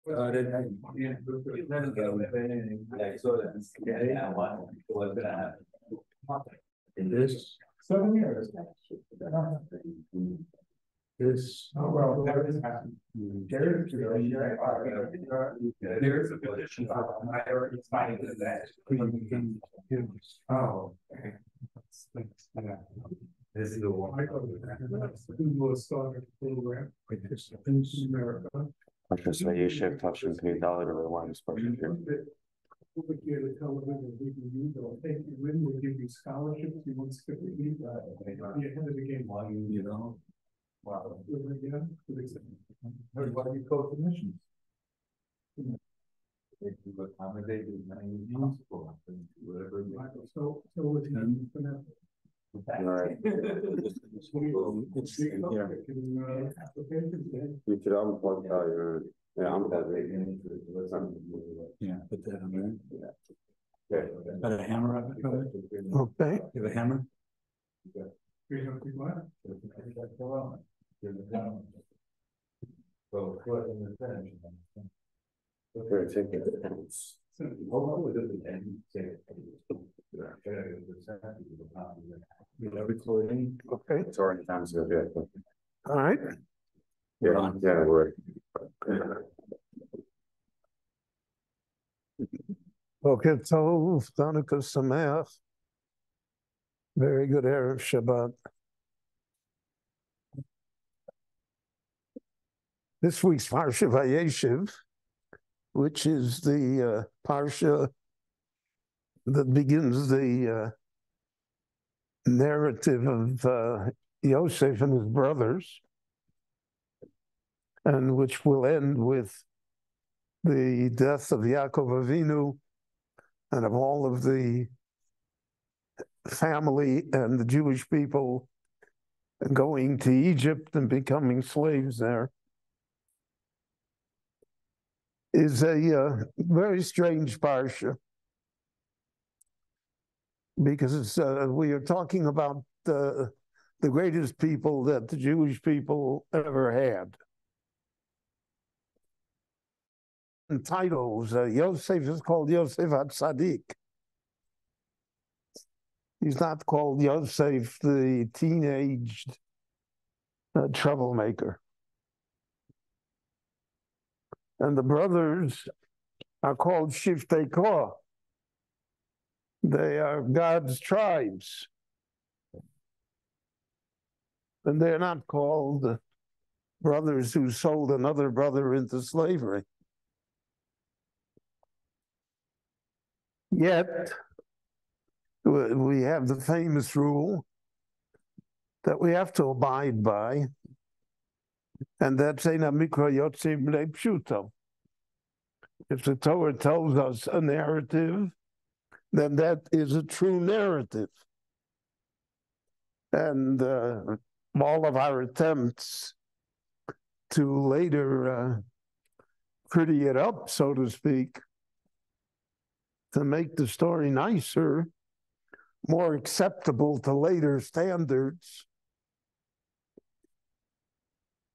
This 7 years. This. Oh, well, there is a position. I already signed that. Oh. This is the one. Will start a program. In America. Parsha Shiur Dec Wein Parsha Shiur. Over here, the television, we can use, they'll take you in, we'll give you scholarships, you want to skip it, you ahead of the game. Why you know? Wow. Heard why you coach the missions. They do accommodate as many needs for whatever. So with him, All right. You should unplug your. Yeah, I'm plugging. Yeah, put that on there. Yeah. Okay. Got a hammer on it? Okay. You have a hammer? Very taking. Recording. Okay. It's already time to go. All right. Yeah, yeah, we're. Boker Tov, Hanukkah Sameach. Very good Erev Shabbat. This week's Parsha Vayeshev, which is the Parsha that begins the narrative of Yosef and his brothers, and which will end with the death of Yaakov Avinu and of all of the family and the Jewish people going to Egypt and becoming slaves there, is a very strange parsha, because we are talking about the greatest people that the Jewish people ever had. And titles, Yosef is called Yosef HaTzadik. He's not called Yosef, the teenaged troublemaker. And the brothers are called Shiftei Korah. They are God's tribes. And they're not called brothers who sold another brother into slavery. Yet, we have the famous rule that we have to abide by, and that's Eina Mikra Yotzei B'nei Pshuto. If the Torah tells us a narrative, then that is a true narrative. And all of our attempts to later pretty it up, so to speak, to make the story nicer, more acceptable to later standards,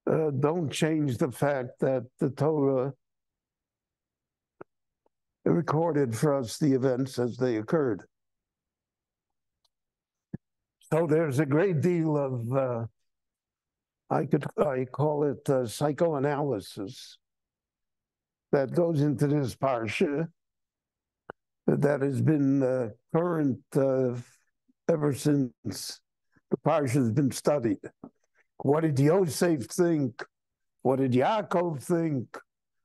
don't change the fact that the Torah recorded for us the events as they occurred. So there's a great deal of, I call it psychoanalysis that goes into this parsha that has been current ever since the parsha has been studied. What did Yosef think? What did Yaakov think?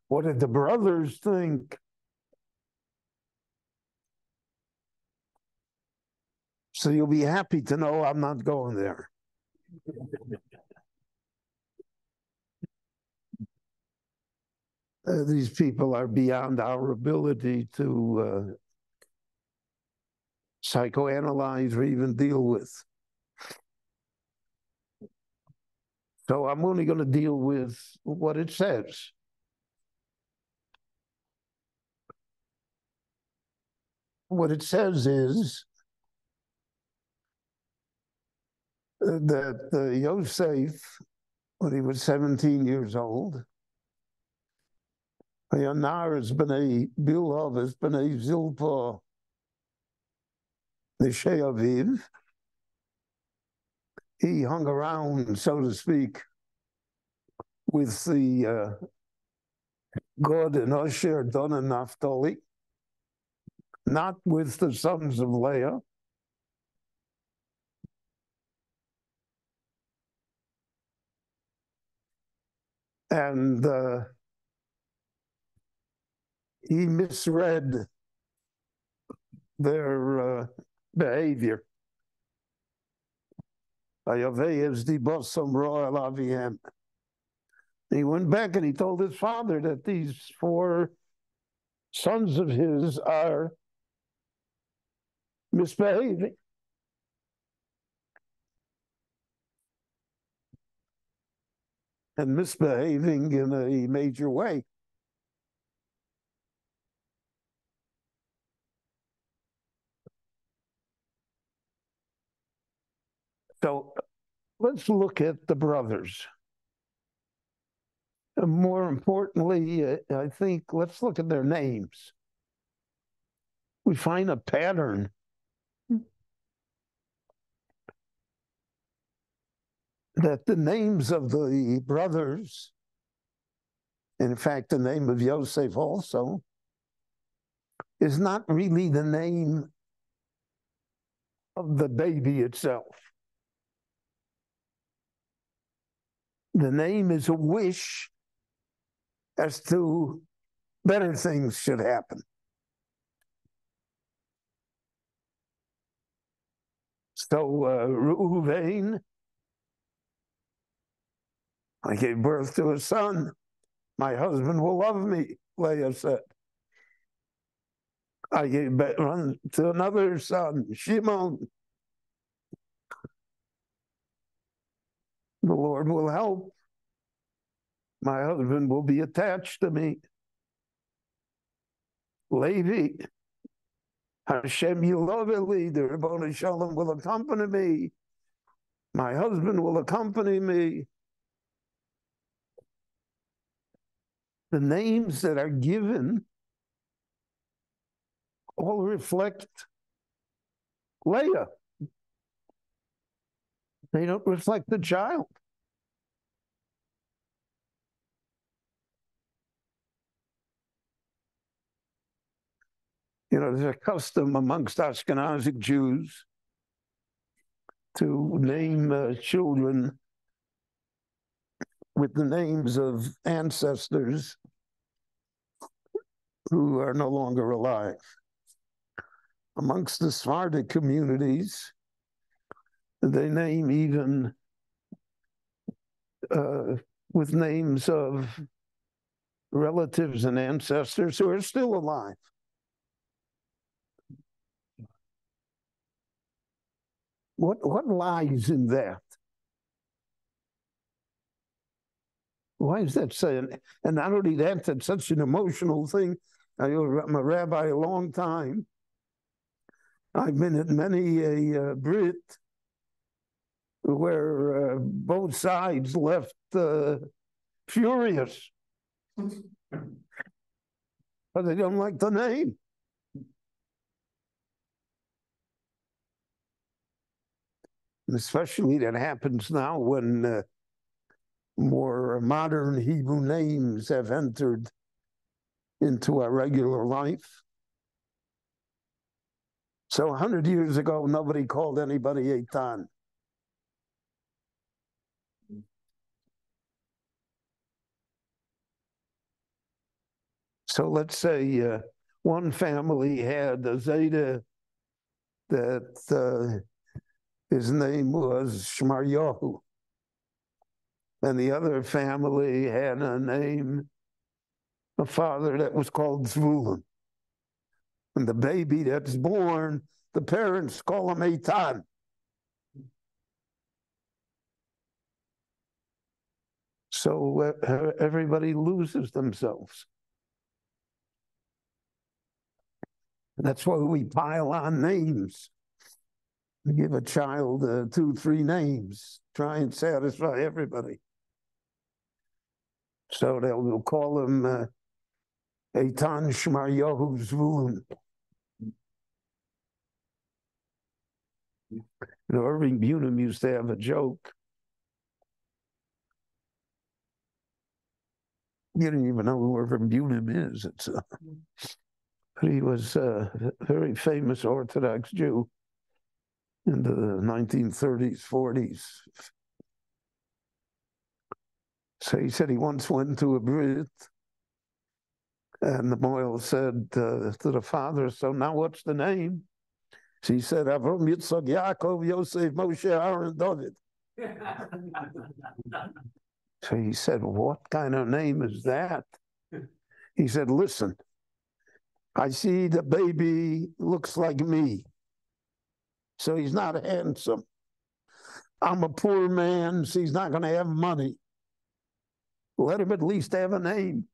What did the brothers think? So you'll be happy to know I'm not going there. These people are beyond our ability to psychoanalyze or even deal with. So I'm only going to deal with what it says. What it says is that Yosef, when he was 17 years old, Yanar is b'nei Bilhav is b'nei Zilpa Nishei Aviv. He hung around, so to speak, with the God and Asher, Dan and Naphtali, not with the sons of Leah. And he misread their behavior. He went back and he told his father that these 4 sons of his are misbehaving. And misbehaving in a major way. So let's look at the brothers. And more importantly, I think let's look at their names. We find a pattern. That the names of the brothers, in fact, the name of Yosef also, is not really the name of the baby itself. The name is a wish as to better things should happen. So Reuven, I gave birth to a son. My husband will love me, Leah said. I gave birth to another son, Shimon. The Lord will help. My husband will be attached to me. Levi, Hashem Yiloveli, the Ribbon Shalom will accompany me. My husband will accompany me. The names that are given all reflect Leah. They don't reflect the child. You know, there's a custom amongst Ashkenazic Jews to name children with the names of ancestors who are no longer alive. Amongst the Sephardic communities, they name even with names of relatives and ancestors who are still alive. What lies in that? Why is that saying? And not only that, that's such an emotional thing. I'm a rabbi a long time. I've been at many a Brit where both sides left furious. But they don't like the name. And especially that happens now when more modern Hebrew names have entered into our regular life. So 100 years ago, nobody called anybody Eitan. So let's say one family had a Zayda that his name was Shmaryahu. And the other family had a name, a father that was called Zvulun. And the baby that's born, the parents call him Eitan. So everybody loses themselves. That's why we pile on names. We give a child 2, 3 names, try and satisfy everybody. So they'll call him Eitan Shema Yahu Zvulun. Irving Bunim used to have a joke. You don't even know who Irving Bunim is. He was a very famous Orthodox Jew in the 1930s, 40s. So he said he once went to a Brit, and the Moyle said to the father, "So now what's the name?" So he said, "Avram, Yitzchak, Yaakov, Yosef, Moshe, Aaron, David." So he said, "What kind of name is that?" He said, "Listen, I see the baby looks like me, so he's not handsome. I'm a poor man, so he's not going to have money. Let him at least have a name."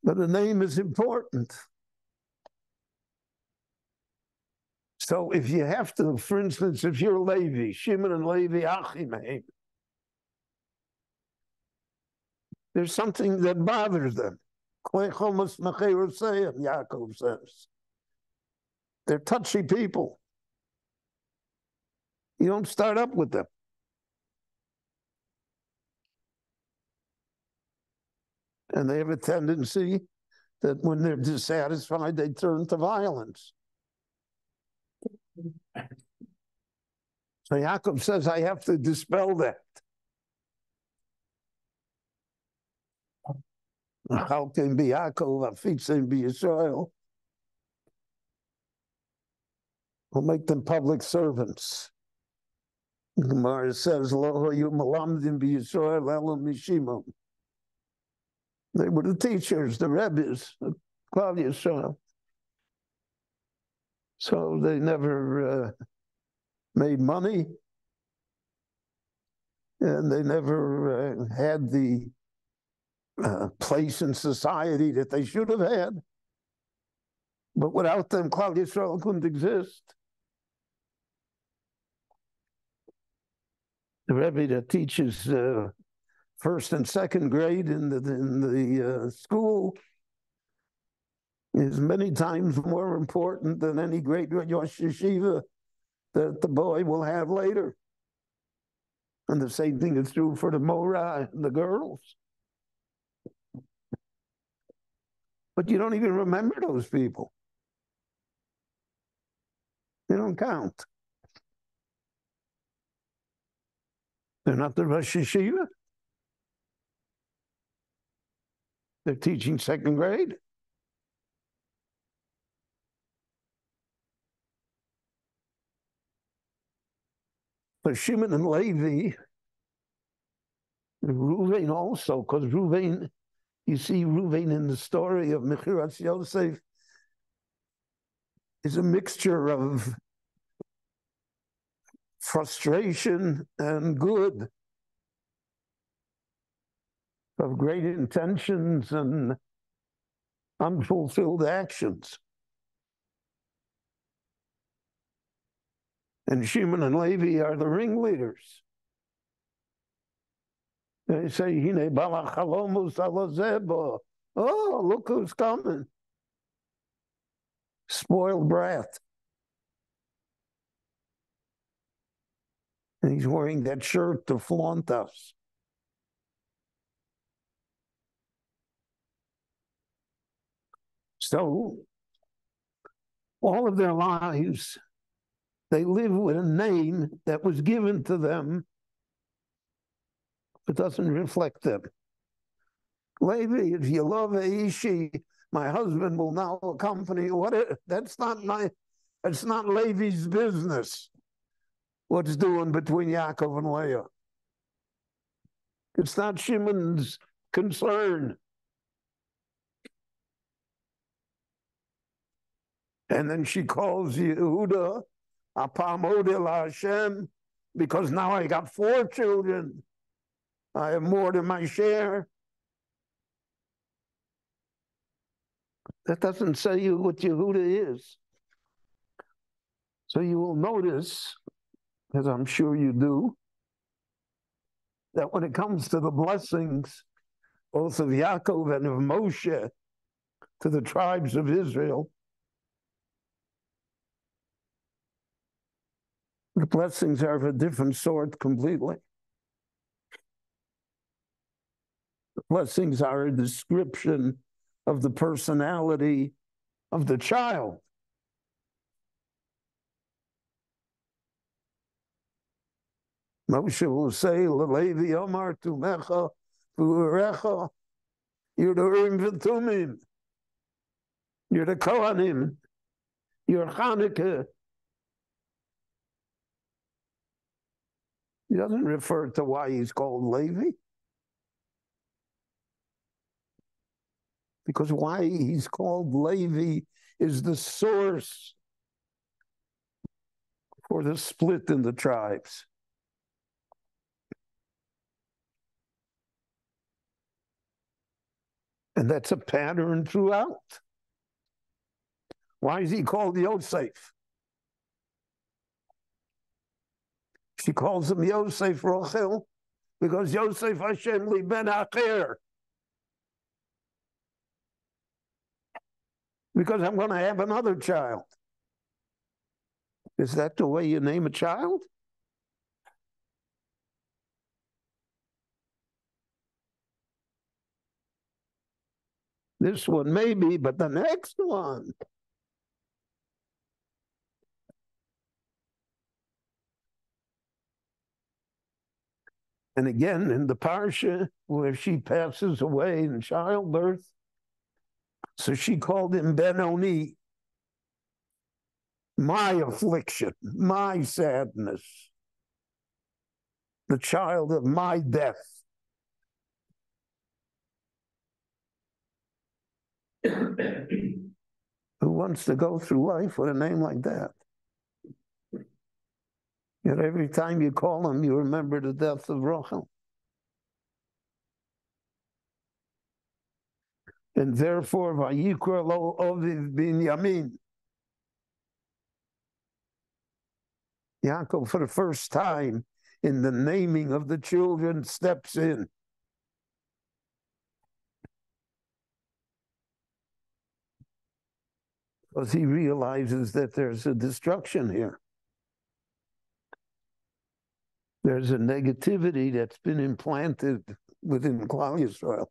But a name is important. So if you have to, for instance, if you're Levi, Shimon and Levi, Achim, there's something that bothers them. Yaakov says. They're touchy people. You don't start up with them. And they have a tendency that when they're dissatisfied, they turn to violence. So Yaakov says, I have to dispel that. How can be Yaakov, Afitz be Israel? We'll make them public servants. The Gemara says, Lo yu malamdim be Yisrael elam mishimon. They were the teachers, the Rebbes, the Klal Yisrael. So they never made money, and they never had the place in society that they should have had. But without them, Klal Yisrael couldn't exist. The Rebbe that teaches first and second grade in the school is many times more important than any great Rosh Yeshiva that the boy will have later. And the same thing is true for the Morah and the girls. But you don't even remember those people. They don't count. They're not the Rosh Yeshiva. They're teaching second grade. For Shimon and Levi, Reuven also, because Reuven, you see Reuven in the story of Mechiras Yosef, is a mixture of frustration and good, of great intentions and unfulfilled actions. And Shimon and Levi are the ringleaders. They say, Hine balachalomus alazebo. Oh, look who's coming. Spoiled brat. And he's wearing that shirt to flaunt us. So, all of their lives, they live with a name that was given to them, but doesn't reflect them. Levi, if you love Aishi, my husband will now accompany you. That's not Levi's business. What's doing between Yaakov and Leah? It's not Shimon's concern. And then she calls Yehuda, Apam Odel Hashem, because now I got 4 children. I have more than my share. That doesn't say you what Yehuda is. So you will notice, as I'm sure you do, that when it comes to the blessings, both of Yaakov and of Moshe to the tribes of Israel, the blessings are of a different sort completely. The blessings are a description of the personality of the child. Moshe will say, L'Levi Omar Tumecha V'Urecha, you're the Urim V'Tumim, you're the Kohanim, you're Chanukah. He doesn't refer to why he's called Levi. Because why he's called Levi is the source for the split in the tribes. And that's a pattern throughout. Why is he called Yosef? She calls him Yosef Rochel because Yosef Hashem li ben Acher. Because I'm going to have another child. Is that the way you name a child? This one maybe, but the next one. And again, in the Parsha, where she passes away in childbirth, so she called him Ben-Oni, my affliction, my sadness, the child of my death. Who wants to go through life with a name like that? Yet every time you call him, you remember the death of Rachel. And therefore, Vayikra lo Oviv Binyamin. Yaakov, for the first time in the naming of the children, steps in. Because he realizes that there's a destruction here. There's a negativity that's been implanted within Klal Yisrael.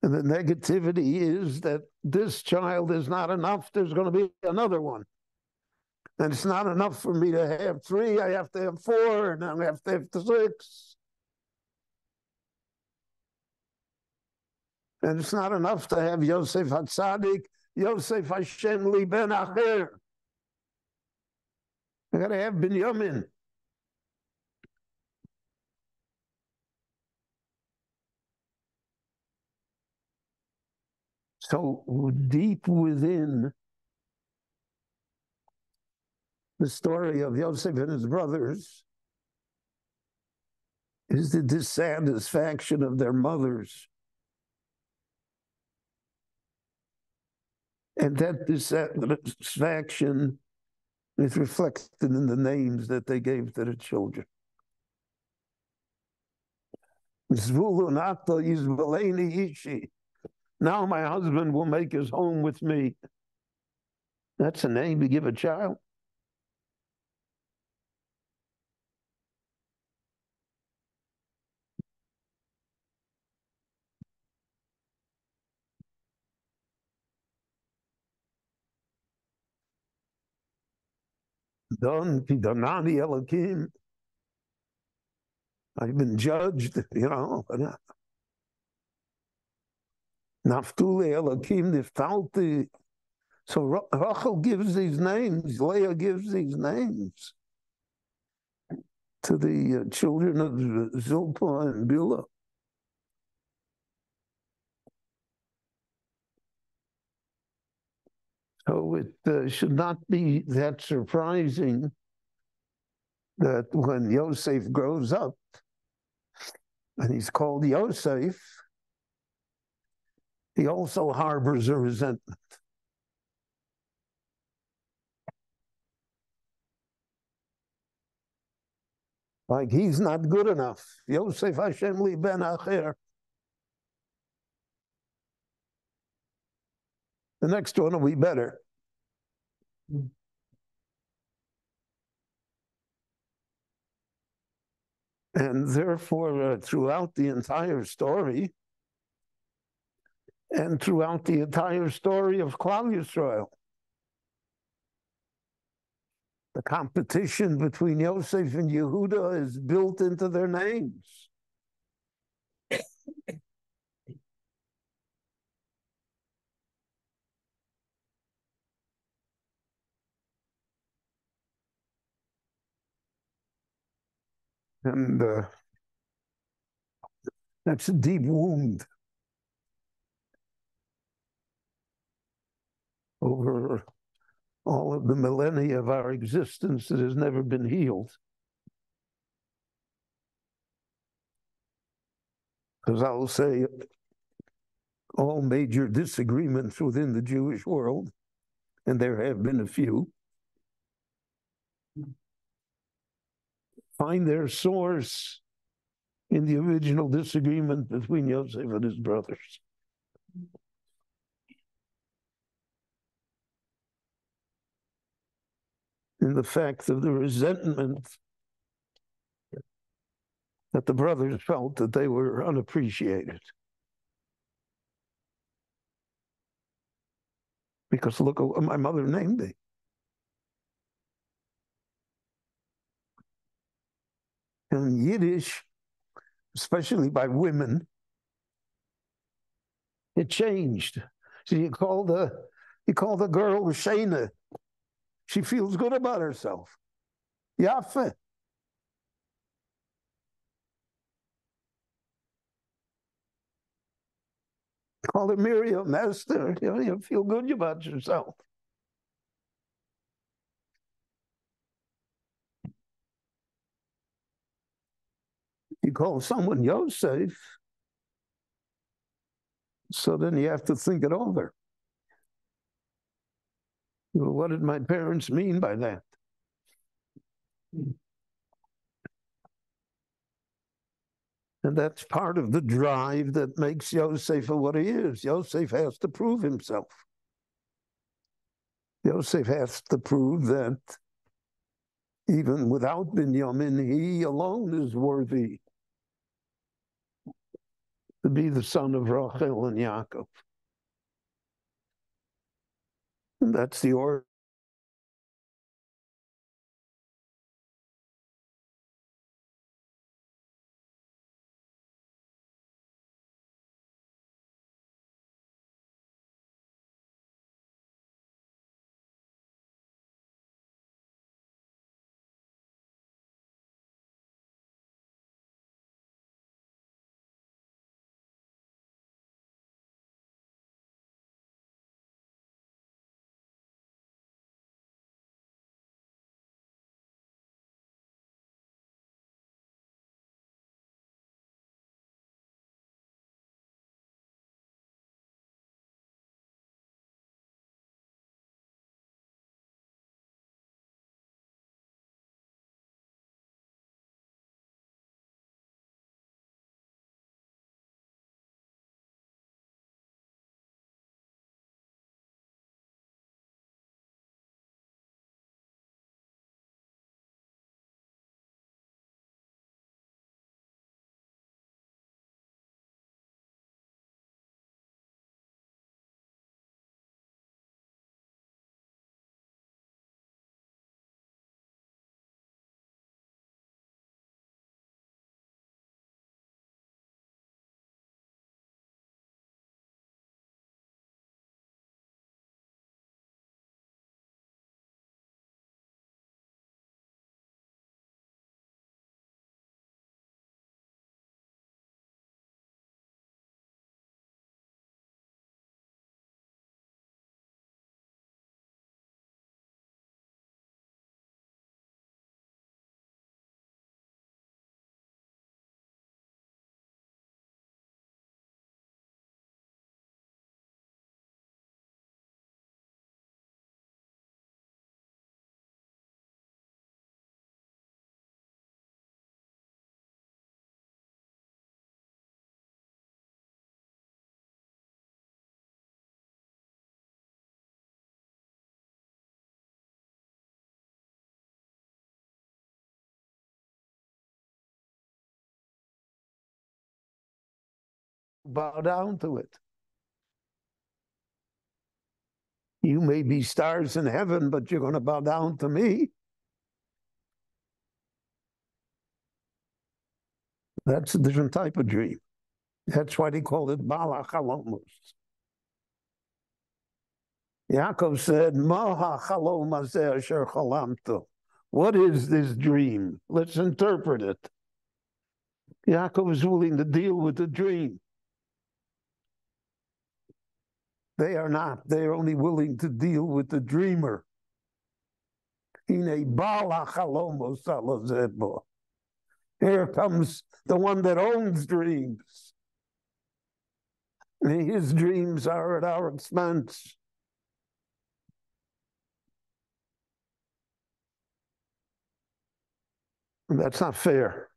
And the negativity is that this child is not enough. There's going to be another one. And it's not enough for me to have 3. I have to have 4, and I have to have 6. And it's not enough to have Yosef HaTzadik, Yosef Hashem li ben Acher. I got to have Binyamin. So deep within the story of Yosef and his brothers is the dissatisfaction of their mothers. And that dissatisfaction is reflected in the names that they gave to the children. Now my husband will make his home with me. That's a name you give a child. Don Pidonani Elokim. I've been judged, Naftuli Elokim Niftalti. So Rachel gives these names, Leah gives these names to the children of Zilpah and Bilhah. So it should not be that surprising that when Yosef grows up and he's called Yosef, he also harbors a resentment. Like he's not good enough. Yosef Hashem li ben acher. The next one will be better. And therefore, throughout the entire story, and throughout the entire story of Klal Yisrael, the competition between Yosef and Yehuda is built into their names. And that's a deep wound over all of the millennia of our existence that has never been healed. Because I'll say all major disagreements within the Jewish world, and there have been a few, find their source in the original disagreement between Yosef and his brothers. In the fact of the resentment that the brothers felt that they were unappreciated. Because look what my mother named me. In Yiddish, especially by women, it changed. So you call the girl Shana. She feels good about herself. Yafe. Call her Miriam, Esther. You feel good about yourself. You call someone Yosef, so then you have to think it over. Well, what did my parents mean by that? And that's part of the drive that makes Yosef what he is. Yosef has to prove himself. Yosef has to prove that even without Binyamin, he alone is worthy to be the son of Rachel and Yaakov. And that's the order. bow down to it. You may be stars in heaven, but you're going to bow down to me. That's a different type of dream. That's why they call it Bala Chalomos. Yaakov said, Maha Chalom hazeh asher chalamto. What is this dream? Let's interpret it. Yaakov is willing to deal with the dream. They are not. They are only willing to deal with the dreamer. Here comes the one that owns dreams. And his dreams are at our expense. And that's not fair.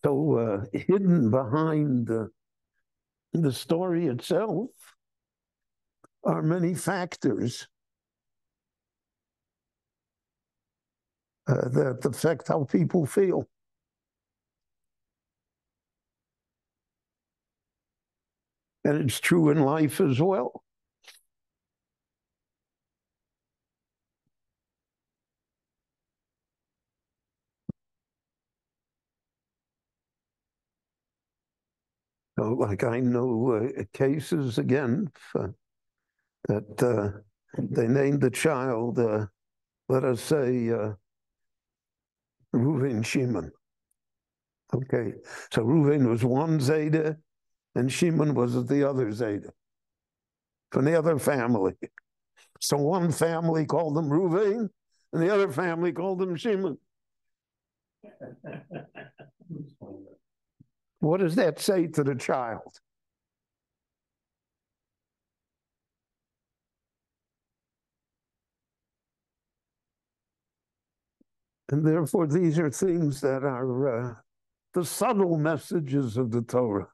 So hidden behind the story itself are many factors that affect how people feel. And it's true in life as well. So, like I know cases again that they named the child, let us say, Reuven Shimon. Okay, so Reuven was one Zeta, and Shimon was the other Zeta from the other family. So one family called him Reuven, and the other family called him Shimon. What does that say to the child? And therefore, these are things that are the subtle messages of the Torah.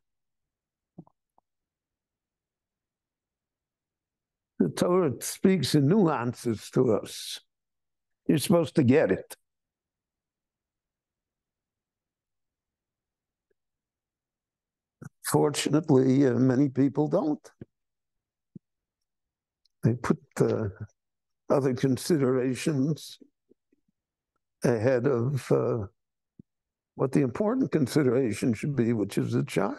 The Torah speaks in nuances to us. You're supposed to get it. Fortunately, many people don't. They put other considerations ahead of what the important consideration should be, which is the child.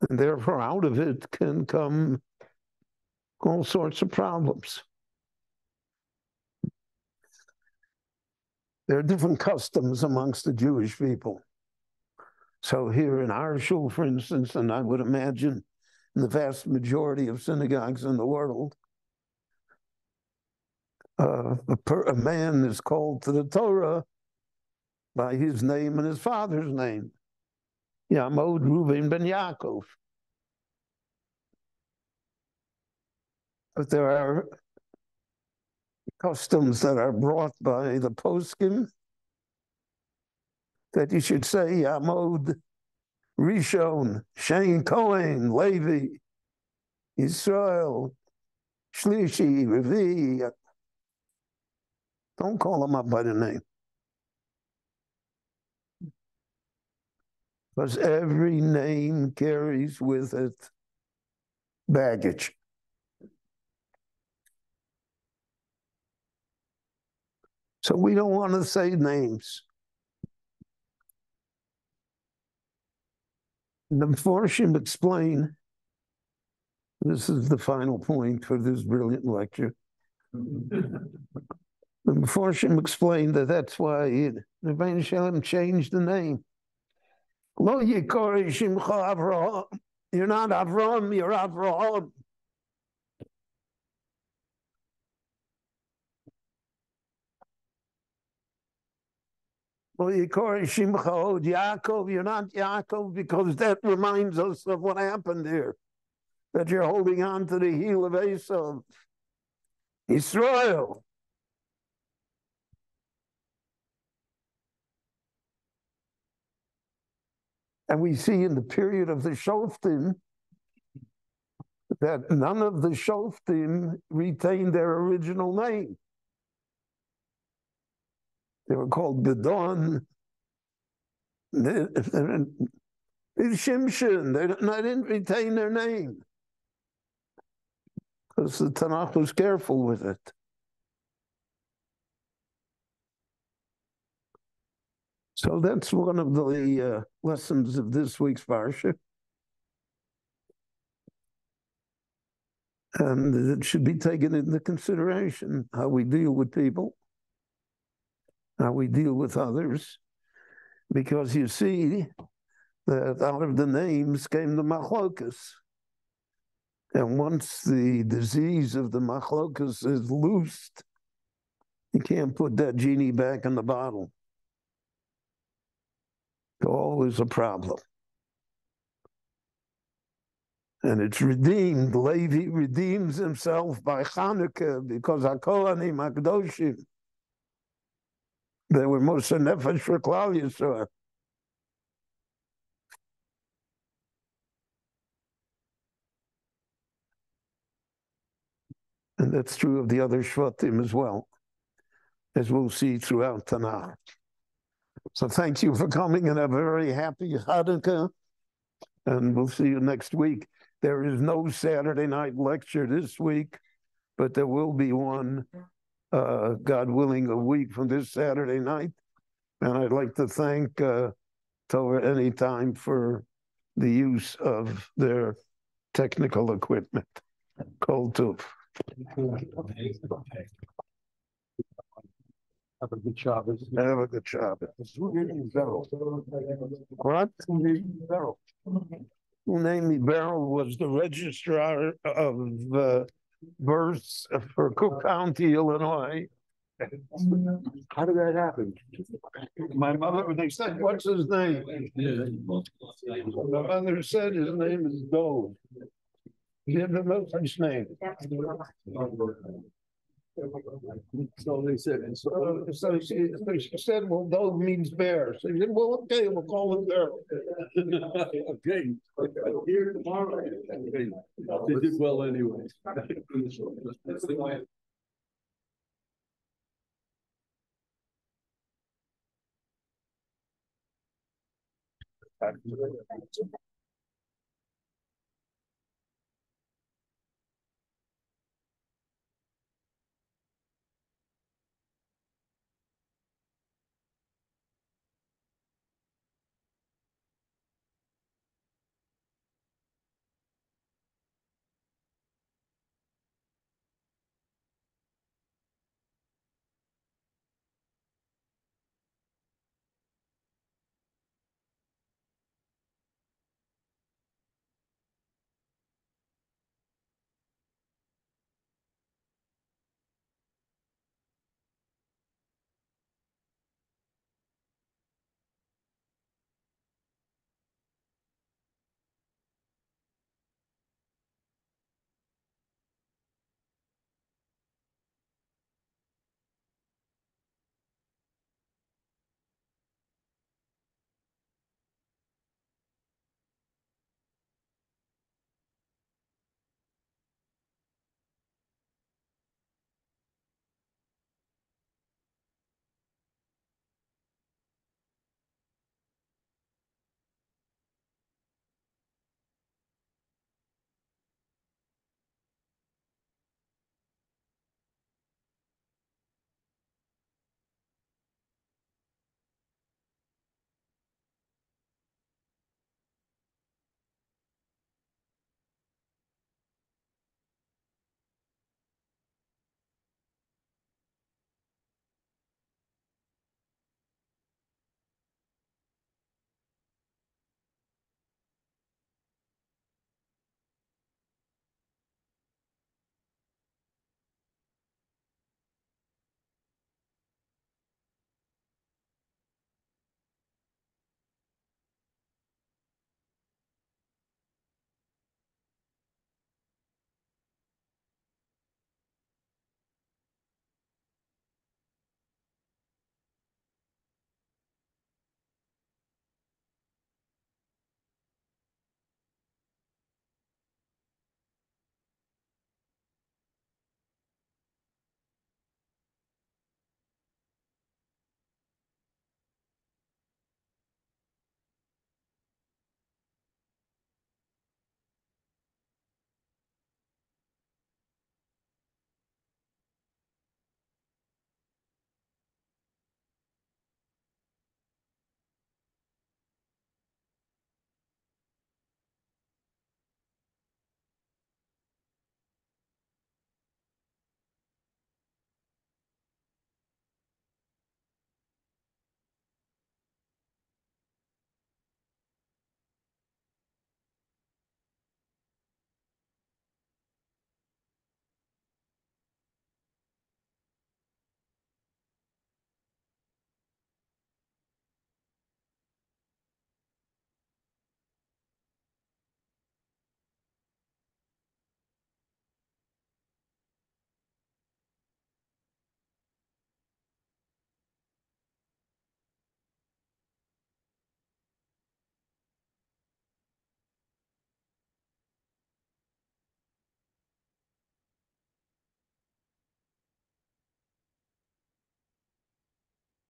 And therefore, out of it can come all sorts of problems. There are different customs amongst the Jewish people. So here in our shul, for instance, and I would imagine in the vast majority of synagogues in the world, a man is called to the Torah by his name and his father's name. Yamod Reuven ben Yaakov. But there are customs that are brought by the poskim that you should say Yamod Rishon, Shane Cohen, Levi, Israel, Shlishi, Revi. Don't call them up by the name. Because every name carries with it baggage. So we don't want to say names. The Mefarshim explain, this is the final point for this brilliant lecture. The Mefarshim explained that that's why Rabbi Shalom changed the name. Lo yikori shimcha Avraham. You're not Avram, you're Avraham. Lo yikori shimcha od Yaakov. You're not Yaakov because that reminds us of what happened here. That you're holding on to the heel of Esau. Israel. And we see in the period of the Shoftim that none of the Shoftim retained their original name. They were called Bedon. Shimshon. They didn't retain their name because the Tanakh was careful with it. So that's one of the lessons of this week's Parsha. And it should be taken into consideration how we deal with people, how we deal with others, because you see that out of the names came the machlokas. And once the disease of the machlokas is loosed, you can't put that genie back in the bottle. Always a problem. And it's redeemed. Levi redeems himself by Chanukah because HaKohanim HaKadoshim, they were Moshe Nefesh for Klal Yisrael. And that's true of the other Shvatim as well, as we'll see throughout Tanakh. So thank you for coming, and a very happy Hanukkah. And we'll see you next week. There is no Saturday night lecture this week, but there will be one, God willing, a week from this Saturday night. And I'd like to thank Torah Anytime for the use of their technical equipment. Kol Tov. Have a good job. Have a good job. What? Who named me Beryl was the registrar of births for Cook County, Illinois. How did that happen? My mother, they said, what's his name? My mother said his name is Dove. He had no such name. So they said, So she said, well, Dove means bear. So he said, well, okay, we'll call him Bear. okay, here tomorrow. Okay. They did well anyway.